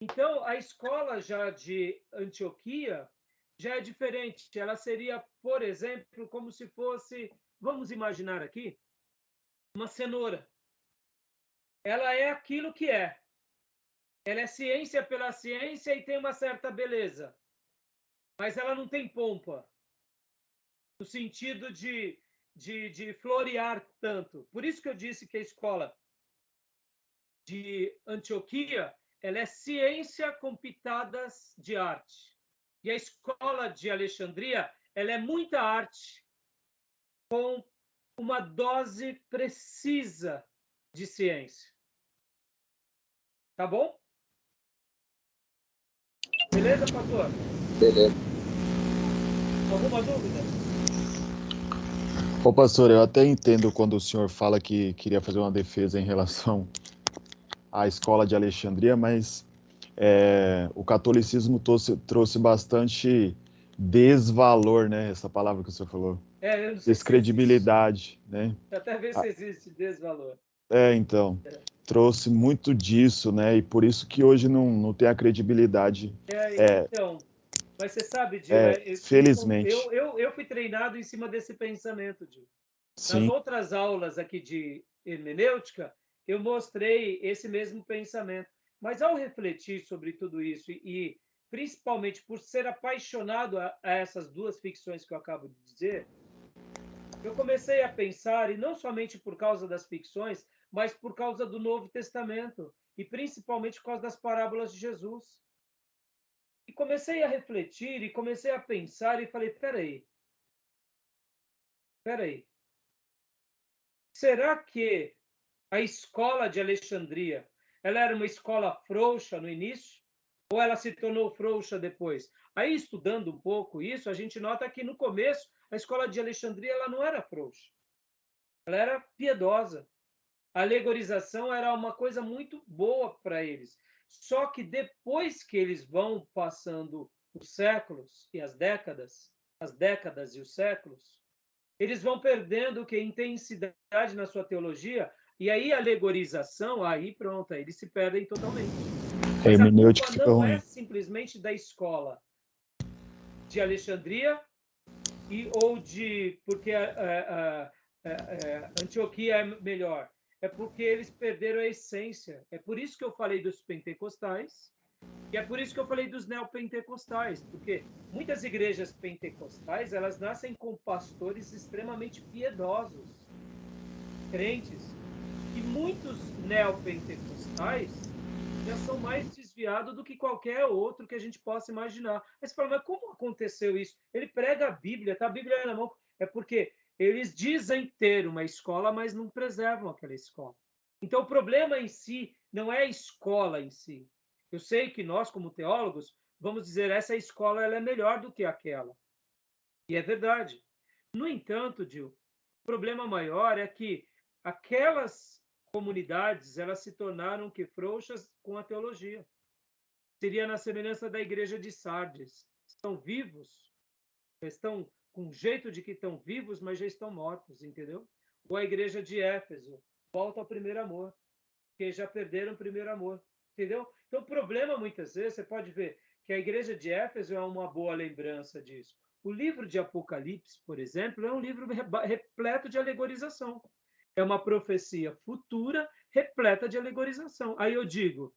Então, a escola já de Antioquia já é diferente. Ela seria, por exemplo, como se fosse, vamos imaginar aqui, uma cenoura. Ela é aquilo que é. Ela é ciência pela ciência e tem uma certa beleza. Mas ela não tem pompa, no sentido de florear tanto. Por isso que eu disse que a escola de Antioquia ela é ciência com pitadas de arte. E a escola de Alexandria ela é muita arte com uma dose precisa de ciência. Tá bom? Beleza, pastor? Beleza. Alguma dúvida? Ô, pastor, eu até entendo quando o senhor fala que queria fazer uma defesa em relação à escola de Alexandria, mas o catolicismo trouxe bastante desvalor, né? Essa palavra que o senhor falou. Eu não sei descredibilidade, né? Até ver se existe desvalor. Então. Trouxe muito disso, né? E por isso que hoje não tem a credibilidade. Então, mas você sabe, Gil, felizmente. Eu fui treinado em cima desse pensamento, Gil. Nas outras aulas aqui de hermenêutica, eu mostrei esse mesmo pensamento. Mas ao refletir sobre tudo isso e principalmente por ser apaixonado a essas duas ficções que eu acabo de dizer, eu comecei a pensar, e não somente por causa das ficções, mas por causa do Novo Testamento, e principalmente por causa das parábolas de Jesus. E comecei a refletir, e comecei a pensar, e falei, peraí, será que a escola de Alexandria, ela era uma escola frouxa no início? Ou ela se tornou frouxa depois? Aí, estudando um pouco isso, a gente nota que, no começo, a escola de Alexandria ela não era frouxa. Ela era piedosa. A alegorização era uma coisa muito boa para eles. Só que depois que eles vão passando os séculos e as décadas e os séculos, eles vão perdendo que intensidade na sua teologia, e aí a alegorização, aí pronto, aí eles se perdem totalmente. A Mas a hermenêutica culpa fica não ruim. é simplesmente da escola de Alexandria ou de porque Antioquia é melhor. É porque eles perderam a essência. É por isso que eu falei dos pentecostais, e é por isso que eu falei dos neopentecostais, porque muitas igrejas pentecostais, elas nascem com pastores extremamente piedosos, crentes, e muitos neopentecostais já são mais desviados do que qualquer outro que a gente possa imaginar. Mas você fala, mas como aconteceu isso? Ele prega a Bíblia, tá a Bíblia na mão. É porque eles dizem ter uma escola, mas não preservam aquela escola. Então, o problema em si não é a escola em si. Eu sei que nós, como teólogos, vamos dizer essa escola ela é melhor do que aquela. E é verdade. No entanto, Gil, o problema maior é que aquelas comunidades elas se tornaram que frouxas com a teologia. Seria na semelhança da igreja de Sardes. Estão vivos, estão com um jeito de que estão vivos, mas já estão mortos, entendeu? Ou a igreja de Éfeso, volta ao primeiro amor, que já perderam o primeiro amor, entendeu? Então, o problema, muitas vezes, você pode ver que a igreja de Éfeso é uma boa lembrança disso. O livro de Apocalipse, por exemplo, é um livro repleto de alegorização. É uma profecia futura repleta de alegorização. Aí eu digo,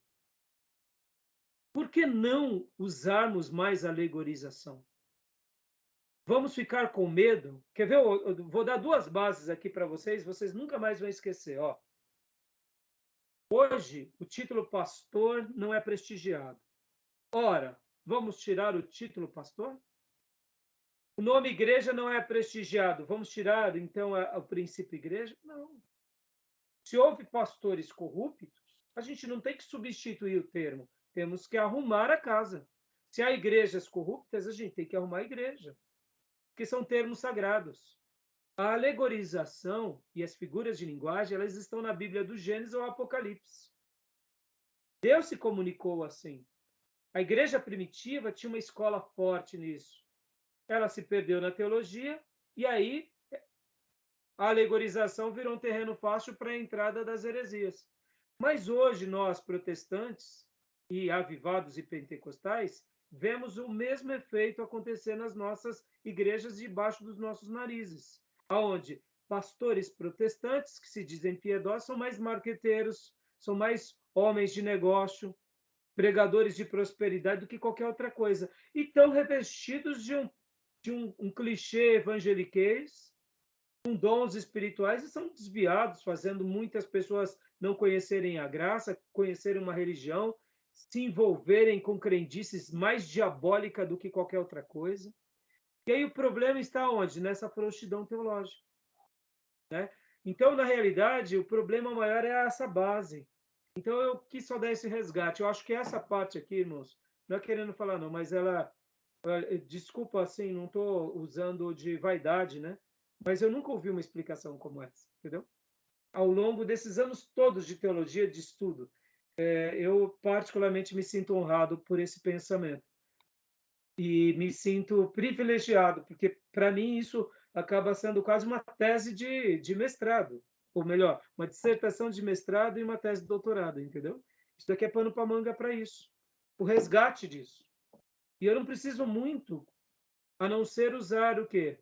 por que não usarmos mais alegorização? Vamos ficar com medo? Quer ver? Eu vou dar duas bases aqui para vocês nunca mais vão esquecer. Ó. Hoje, o título pastor não é prestigiado. Ora, vamos tirar o título pastor? O nome igreja não é prestigiado. Vamos tirar, então, o princípio igreja? Não. Se houve pastores corruptos, a gente não tem que substituir o termo. Temos que arrumar a casa. Se há igrejas corruptas, a gente tem que arrumar a igreja. Porque são termos sagrados. A alegorização e as figuras de linguagem, elas estão na Bíblia do Gênesis ou Apocalipse. Deus se comunicou assim. A igreja primitiva tinha uma escola forte nisso. Ela se perdeu na teologia e aí a alegorização virou um terreno fácil para a entrada das heresias. Mas hoje nós, protestantes e avivados e pentecostais, vemos o mesmo efeito acontecer nas nossas igrejas debaixo dos nossos narizes, aonde pastores protestantes que se dizem piedosos são mais marqueteiros, são mais homens de negócio, pregadores de prosperidade do que qualquer outra coisa. E estão revestidos de um clichê evangeliquez, com dons espirituais, e são desviados, fazendo muitas pessoas não conhecerem a graça, conhecerem uma religião, se envolverem com crendices mais diabólica do que qualquer outra coisa. E aí o problema está onde? Nessa frouxidão teológica. Né? Então, na realidade, o problema maior é essa base. Então, eu quis só dar esse resgate. Eu acho que essa parte aqui, irmãos, não é querendo falar não, mas ela... Desculpa, assim, não estou usando de vaidade, né? Mas eu nunca ouvi uma explicação como essa, entendeu? Ao longo desses anos todos de teologia, de estudo, eu particularmente me sinto honrado por esse pensamento. E me sinto privilegiado, porque para mim isso acaba sendo quase uma tese de mestrado, ou melhor, uma dissertação de mestrado e uma tese de doutorado, entendeu? Isso daqui é pano para manga para isso, o resgate disso. E eu não preciso muito, a não ser usar o quê?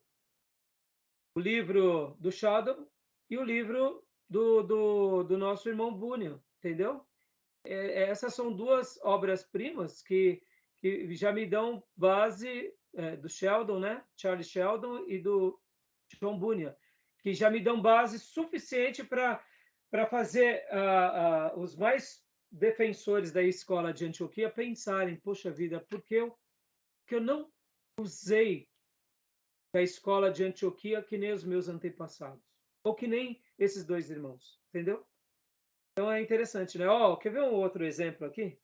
O livro do Sheldon e o livro do nosso irmão Bunyan, entendeu? Essas são duas obras-primas que já me dão base do Sheldon, né? Charles Sheldon e do John Bunyan. que já me dão base suficiente para fazer os mais defensores da escola de Antioquia pensarem, poxa vida, por que eu não usei da escola de Antioquia que nem os meus antepassados? Ou que nem esses dois irmãos, entendeu? Então é interessante, né? Quer ver um outro exemplo aqui?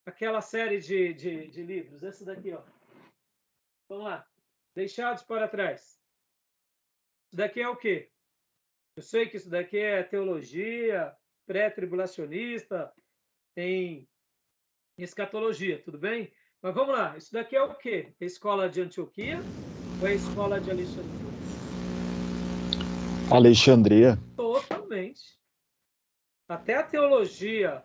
Aquela série de livros, essa daqui, ó. Vamos lá. Deixados para trás. Isso daqui é o quê? Eu sei que isso daqui é teologia, pré-tribulacionista, tem escatologia, tudo bem? Mas vamos lá. Isso daqui é o quê? É a escola de Antioquia ou é a escola de Alexandria? Alexandria. Totalmente. Até a teologia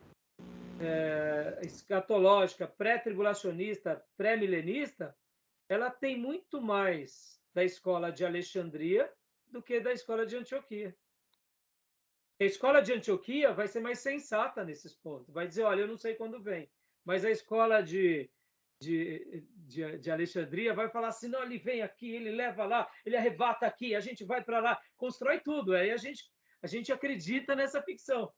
escatológica, pré-tribulacionista, pré-milenista, ela tem muito mais da escola de Alexandria do que da escola de Antioquia. A escola de Antioquia vai ser mais sensata nesses pontos. Vai dizer, olha, eu não sei quando vem. Mas a escola de Alexandria vai falar assim, não, ele vem aqui, ele leva lá, ele arrebata aqui, a gente vai para lá, constrói tudo. Aí a gente acredita nessa ficção.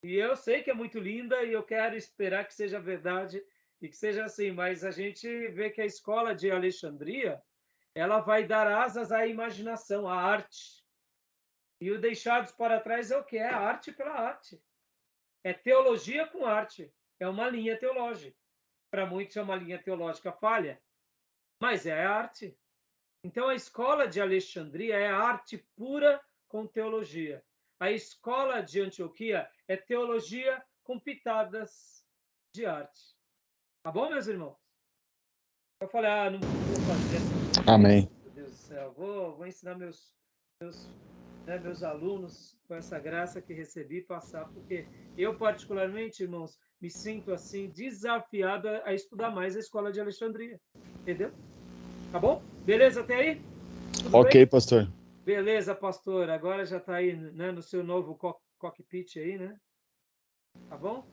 E eu sei que é muito linda e eu quero esperar que seja verdade e que seja assim, mas a gente vê que a escola de Alexandria, ela vai dar asas à imaginação, à arte. E o deixados para trás é o que? É a arte pela arte. É teologia com arte. É uma linha teológica. Para muitos é uma linha teológica falha, mas é a arte. Então a escola de Alexandria é arte pura com teologia. A escola de Antioquia é teologia com pitadas de arte. Tá bom, meus irmãos? Eu falei, não vou fazer essa. Amém. Meu Deus do céu, vou ensinar meus alunos com essa graça que recebi passar, porque eu, particularmente, irmãos, me sinto assim desafiado a estudar mais a escola de Alexandria. Entendeu? Tá bom? Beleza até aí? Tudo ok, bem? pastor. Beleza, pastor. Agora já está aí, né, no seu novo cockpit aí, né? Tá bom?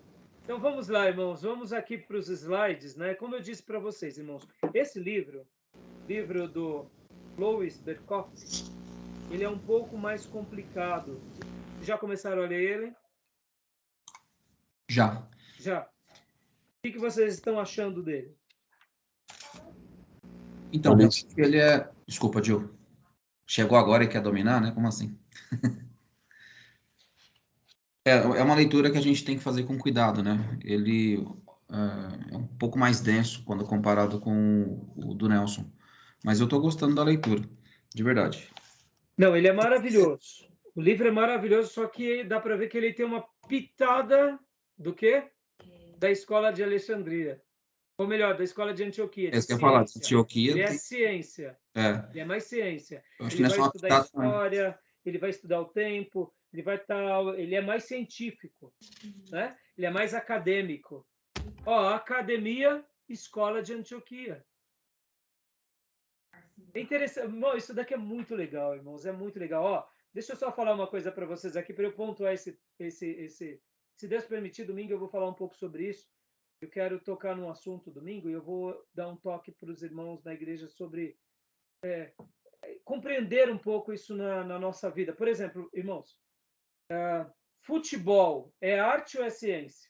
Então vamos lá, irmãos. Vamos aqui para os slides, né? Como eu disse para vocês, irmãos, esse livro do Louis Berkowitz, ele é um pouco mais complicado. Já começaram a ler ele? Já. Já. O que vocês estão achando dele? Então, ele é... Desculpa, Gil. Chegou agora e quer dominar, né? Como assim? É uma leitura que a gente tem que fazer com cuidado, né? Ele é um pouco mais denso quando comparado com o do Nelson. Mas eu estou gostando da leitura, de verdade. Não, ele é maravilhoso. O livro é maravilhoso, só que dá para ver que ele tem uma pitada do quê? Da escola de Alexandria. Ou melhor, da escola de Antioquia. É isso que eu ia falar, de Antioquia. Ele é ciência. Ele é mais ciência. Ele vai estudar a história, ele vai estudar o tempo, ele é mais científico, né? Ele é mais acadêmico. Academia, escola de Antioquia. É interessante. Isso daqui é muito legal, irmãos. É muito legal. Deixa eu só falar uma coisa para vocês aqui, para eu pontuar esse. Se Deus permitir, domingo eu vou falar um pouco sobre isso. Eu quero tocar num assunto domingo e eu vou dar um toque para os irmãos da igreja sobre compreender um pouco isso na nossa vida. Por exemplo, irmãos, futebol é arte ou é ciência?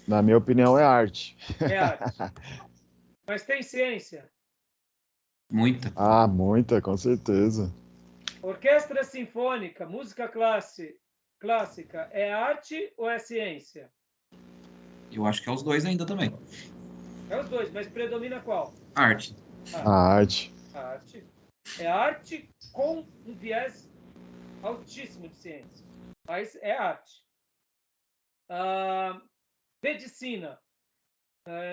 Na minha opinião, é arte. É arte. Mas tem ciência? Muita. Muita, com certeza. Orquestra sinfônica, música clássica, é arte ou é ciência? Eu acho que é os dois ainda também. É os dois, mas predomina qual? Arte. A arte. Arte. É arte com um viés altíssimo de ciência. Mas é arte. Medicina.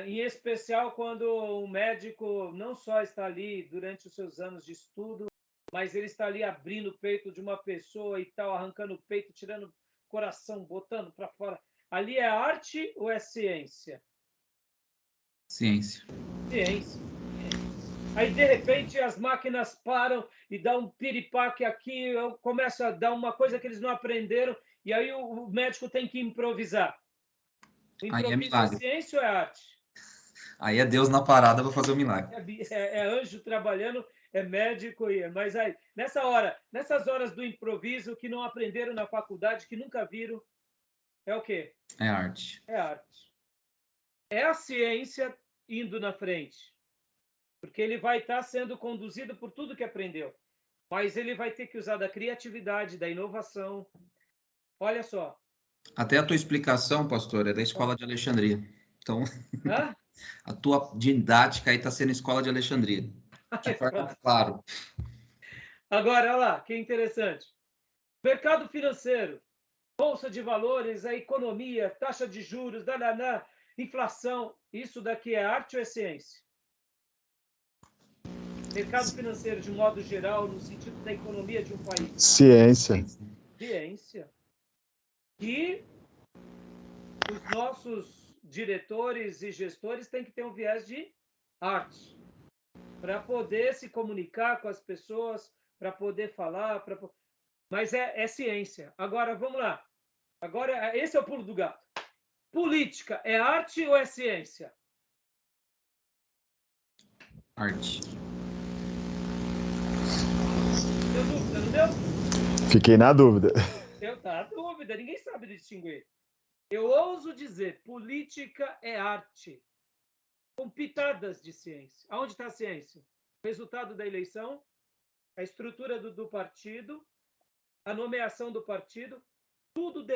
Em especial quando o médico não só está ali durante os seus anos de estudo, mas ele está ali abrindo o peito de uma pessoa e tal, arrancando o peito, tirando o coração, botando para fora. Ali é arte ou é ciência? Ciência. Ciência. Aí, de repente, as máquinas param e dá um piripaque aqui, começa a dar uma coisa que eles não aprenderam, e aí o médico tem que improvisar. O improviso é ciência ou é arte? Aí é Deus na parada para fazer o milagre. É anjo trabalhando, é médico, mas aí, nessas horas do improviso, que não aprenderam na faculdade, que nunca viram, é o quê? É arte. É arte. É a ciência indo na frente, porque ele vai estar sendo conduzido por tudo que aprendeu, mas ele vai ter que usar da criatividade, da inovação. Olha só. Até a tua explicação, pastor, é da Escola de Alexandria. Então, a tua didática aí está sendo Escola de Alexandria. De forma claro. Agora, olha lá, que interessante. Mercado financeiro, bolsa de valores, a economia, taxa de juros, inflação. Isso daqui é arte ou é ciência? Mercado financeiro, de modo geral, no sentido da economia de um país. Ciência. Ciência. E os nossos diretores e gestores têm que ter um viés de arte para poder se comunicar com as pessoas, para poder falar, mas é ciência. Agora, vamos lá. Agora, esse é o pulo do gato. Política é arte ou é ciência? Arte. Deu dúvida, não deu? Fiquei na dúvida. Eu na dúvida, ninguém sabe distinguir. Eu ouso dizer, política é arte, com pitadas de ciência. Aonde está a ciência? O resultado da eleição, a estrutura do partido, a nomeação do partido, tudo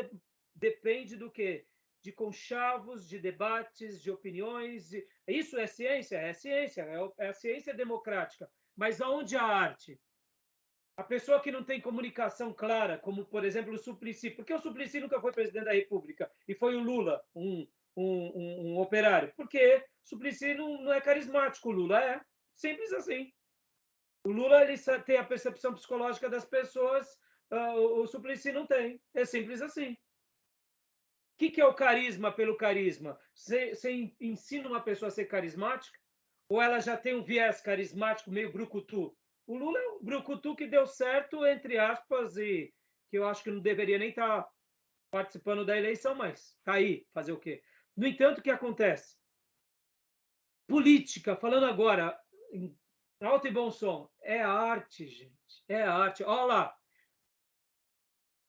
depende do quê? De conchavos, de debates, de opiniões. Isso é ciência? É ciência, é a ciência democrática. Mas aonde a arte? A pessoa que não tem comunicação clara, como, por exemplo, o Suplicy. Por que o Suplicy nunca foi presidente da República? E foi o Lula, um operário? Porque o Suplicy não é carismático, o Lula é. Simples assim. O Lula ele tem a percepção psicológica das pessoas, o Suplicy não tem. É simples assim. O que é o carisma pelo carisma? Você ensina uma pessoa a ser carismática? Ou ela já tem um viés carismático meio brucutu? O Lula é um brucutu que deu certo, entre aspas, e que eu acho que não deveria nem estar participando da eleição, mas está aí, fazer o quê? No entanto, o que acontece? Política, falando agora, em alto e bom som, é arte, gente. É arte. Olha lá.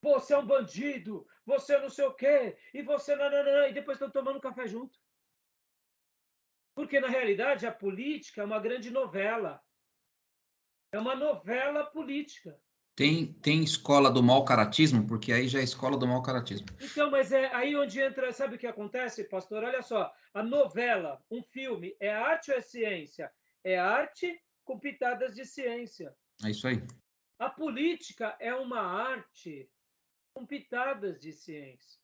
Você é um bandido, você não sei o quê, e você... e depois estão tomando café junto. Porque, na realidade, a política é uma grande novela. É uma novela política. Tem escola do mau caratismo? Porque aí já é escola do mau caratismo. Então, mas é aí onde entra... Sabe o que acontece, pastor? Olha só. A novela, um filme, é arte ou é ciência? É arte com pitadas de ciência. É isso aí. A política é uma arte com pitadas de ciência.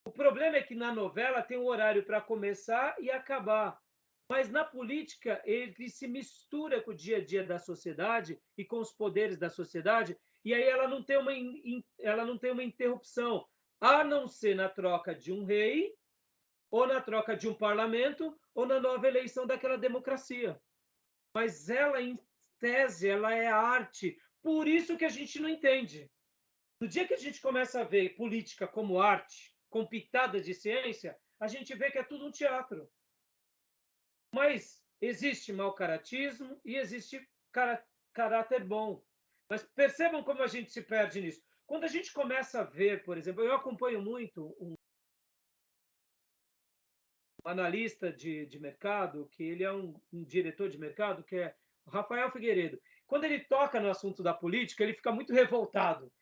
O problema é que na novela tem um horário para começar e acabar. Mas na política, ele se mistura com o dia a dia da sociedade e com os poderes da sociedade, e aí ela não tem uma interrupção, a não ser na troca de um rei, ou na troca de um parlamento, ou na nova eleição daquela democracia. Mas ela, em tese, ela é arte. Por isso que a gente não entende. No dia que a gente começa a ver política como arte, com pitadas de ciência, a gente vê que é tudo um teatro. Mas existe mau caratismo e existe caráter bom. Mas percebam como a gente se perde nisso. Quando a gente começa a ver, por exemplo, eu acompanho muito um analista de mercado, que ele é um diretor de mercado, que é o Rafael Figueiredo. Quando ele toca no assunto da política, ele fica muito revoltado.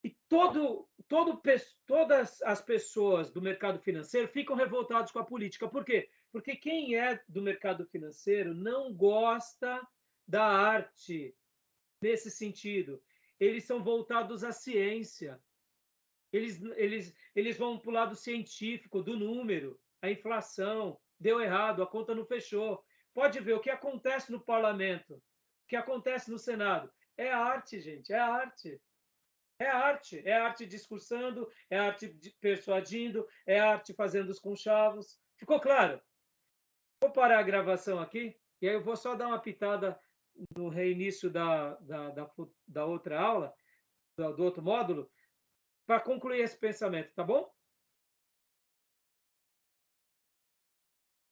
E todas as pessoas do mercado financeiro ficam revoltadas com a política. Por quê? Porque quem é do mercado financeiro não gosta da arte nesse sentido. Eles são voltados à ciência. Eles vão para o lado científico, do número. A inflação deu errado, a conta não fechou. Pode ver o que acontece no parlamento, o que acontece no Senado. É arte, gente, é arte. É arte discursando, é arte persuadindo, é arte fazendo os conchavos. Ficou claro? Vou parar a gravação aqui e aí eu vou só dar uma pitada no reinício da outra aula, do outro módulo, para concluir esse pensamento, tá bom?